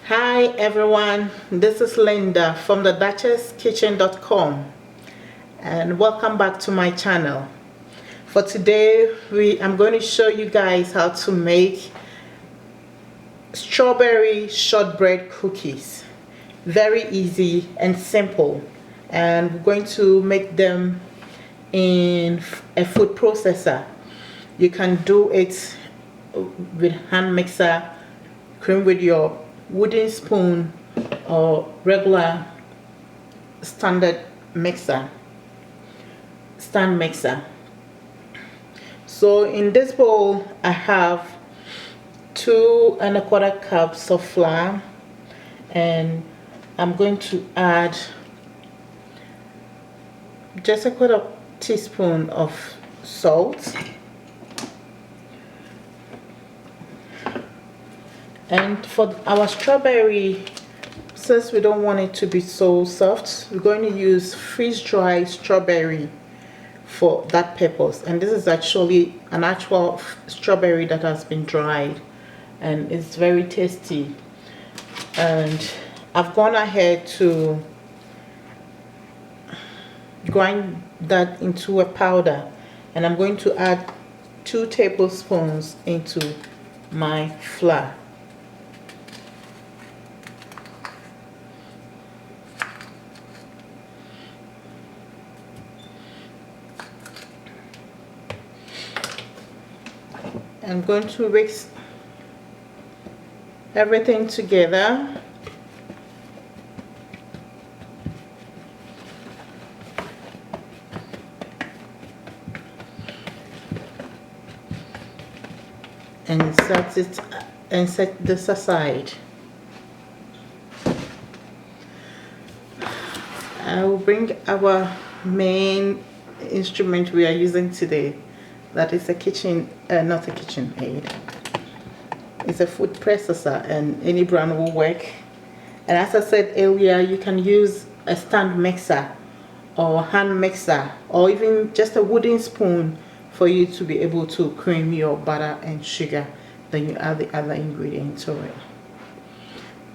Hi everyone, this is Linda from the duchesskitchen.com and welcome back to my channel. For today I'm going to show you guys how to make strawberry shortbread cookies. Very easy and simple, and we're going to make them in a food processor. You can do it with hand mixer, cream with your wooden spoon or regular stand mixer. So in this bowl I have 2¼ cups of flour, and I'm going to add just 1/4 teaspoon of salt, and for our strawberry, since we don't want it to be so soft, we're going to use freeze-dried strawberry for that purpose. And this is actually an actual strawberry that has been dried, and it's very tasty. And I've gone ahead to grind that into a powder, and I'm going to add 2 tablespoons into my flour. I'm going to mix everything together. And set this aside. I will bring our main instrument we are using today. That is a kitchen, not a kitchen aid. It's a food processor, and any brand will work. And as I said earlier, you can use a stand mixer or hand mixer, or even just a wooden spoon for you to be able to cream your butter and sugar. Then you add the other ingredients to it.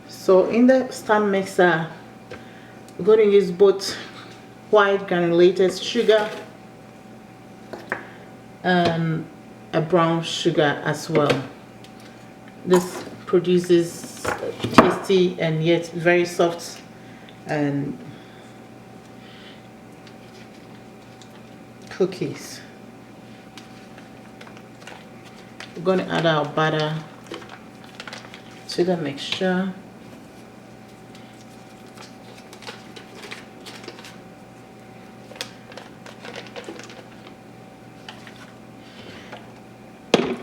So in the stand mixer, we're going to use both white granulated sugar and a brown sugar as well. This produces tasty and yet very soft and cookies. We're going to add our butter to the mixture.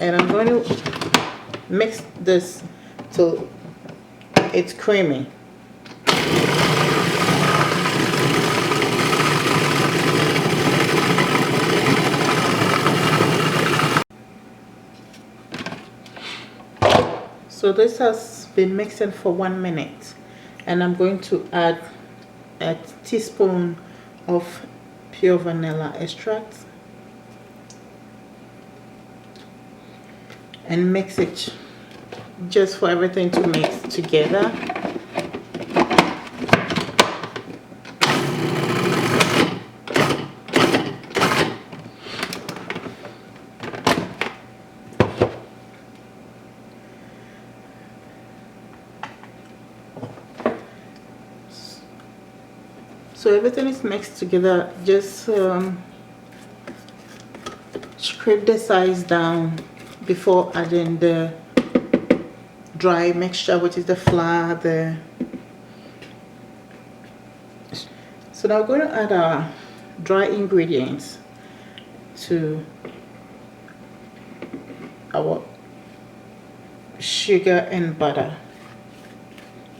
And I'm going to mix this till it's creamy. So this has been mixing for 1 minute, and I'm going to add a teaspoon of pure vanilla extract and mix it just for everything to mix together. So everything is mixed together. Just scrape the sides down before adding the dry mixture, which is the flour. So now we're going to add our dry ingredients to our sugar and butter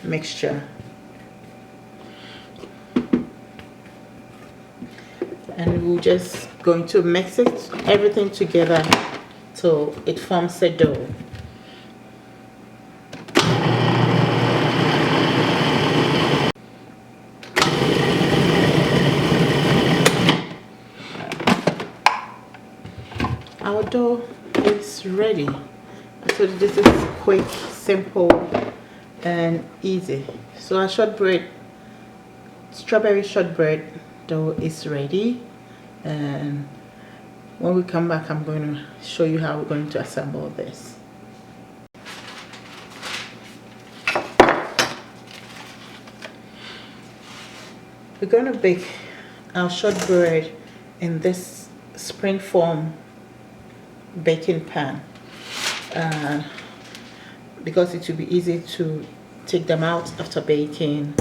mixture. And we're just going to mix everything together till it forms a dough. Our dough is ready. So this is quick, simple, and easy. So our shortbread, strawberry shortbread dough is ready, and when we come back I'm going to show you how we're going to assemble this. We're going to bake our shortbread in this springform baking pan, because it will be easy to take them out after baking,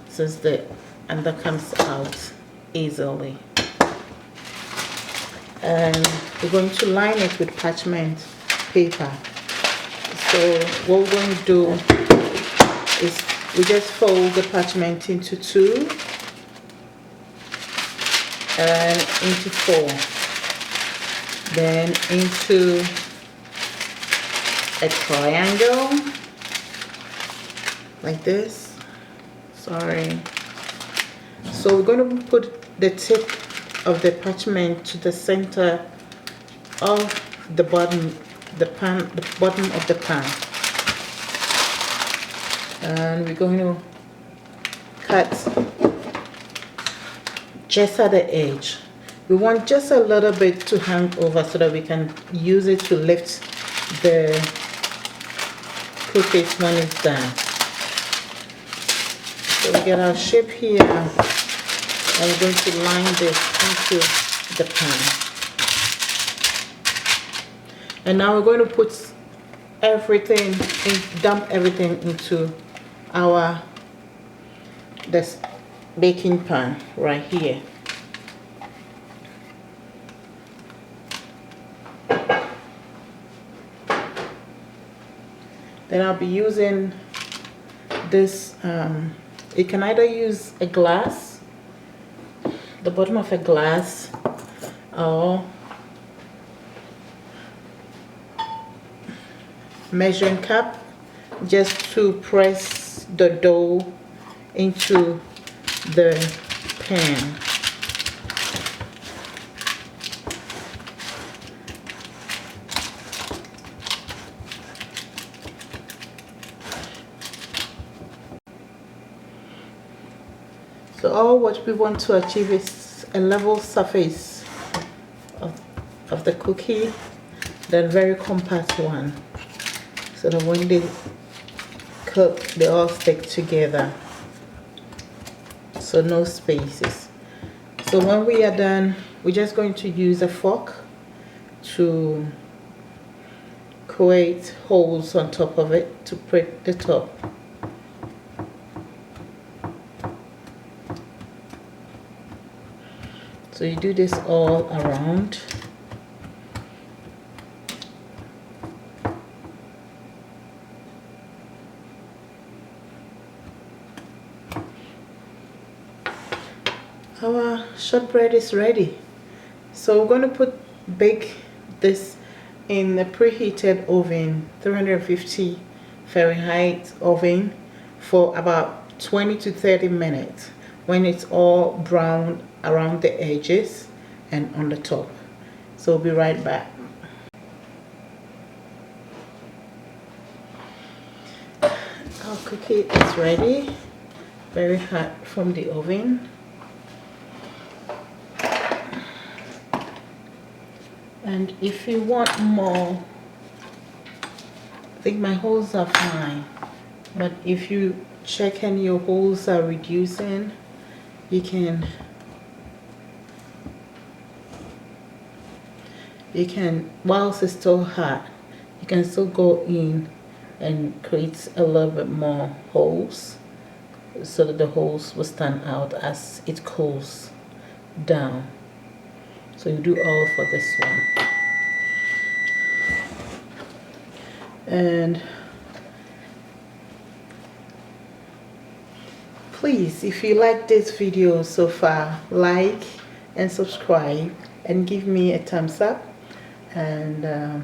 since the under comes out easily. And we're going to line it with parchment paper. So what we're going to do is we just fold the parchment into two and into four, then into a triangle like this. Sorry. So we're going to put the tip of the parchment to the center of the bottom, the bottom of the pan, and we're going to cut just at the edge. We want just a little bit to hang over so that we can use it to lift the cookies when it's done. So we get our shape here, and we're going to line this into the pan. And now we're going to put everything, dump everything into this baking pan right here. Then I'll be using this, you can either use a glass, the bottom of a glass, or measuring cup, just to press the dough into the pan. So all what we want to achieve is a level surface of the cookie, then very compact one, so that when they cook they all stick together, so no spaces. So when we are done, we're just going to use a fork to create holes on top of it to prick the top. So you do this all around. Our shortbread is ready. So we're going to bake this in a preheated oven, 350 Fahrenheit oven, for about 20 to 30 minutes when it's all brown around the edges and on the top. So we'll be right back. Our cookie is ready, very hot from the oven. And if you want more, I think my holes are fine, but if you check and your holes are reducing, you can whilst it's still hot, you can still go in and create a little bit more holes, so that the holes will stand out as it cools down. So you do all for this one. And please, if you like this video so far, like and subscribe and give me a thumbs up, and I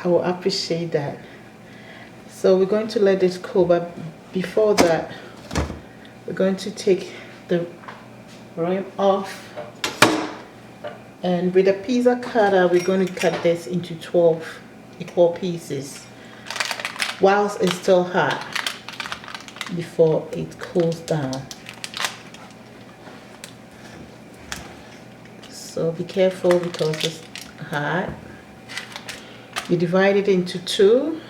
will appreciate that. So we're going to let this cool, but before that we're going to take the rim off, and with a pizza cutter we're going to cut this into 12 equal pieces. whilst it's still hot before it cools down. So be careful because it's hot. You divide it into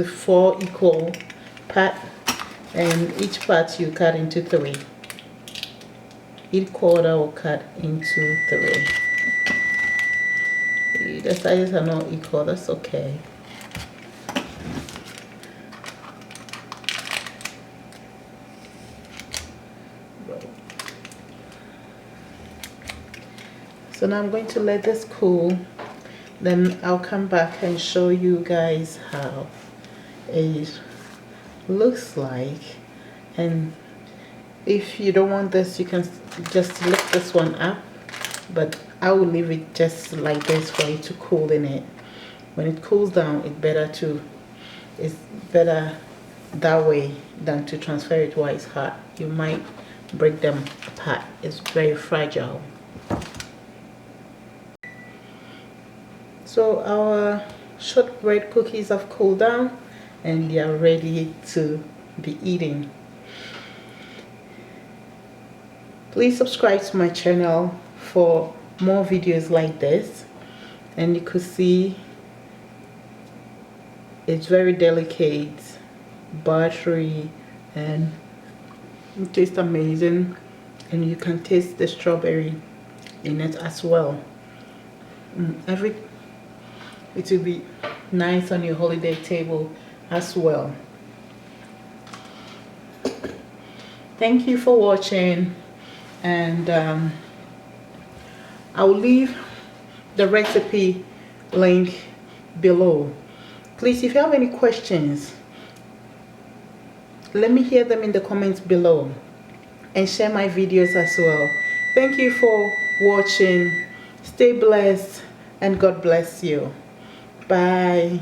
4 equal parts, and each part you cut into 3. Each quarter will cut into 3. The sizes are not equal, that's okay. So now I'm going to let this cool, then I'll come back and show you guys how it looks like. And if you don't want this, you can just lift this one up, but I will leave it just like this for it to cool in it. When it cools down, it's better that way than to transfer it while it's hot. You might break them apart. It's very fragile. So our shortbread cookies have cooled down and they are ready to be eaten. Please subscribe to my channel for more videos like this, and you could see it's very delicate, buttery, and it tastes amazing, and you can taste the strawberry in it as well. It will be nice on your holiday table as well. Thank you for watching, and I will leave the recipe link below. Please, if you have any questions, let me hear them in the comments below, and share my videos as well. Thank you for watching. Stay blessed and God bless you. Bye.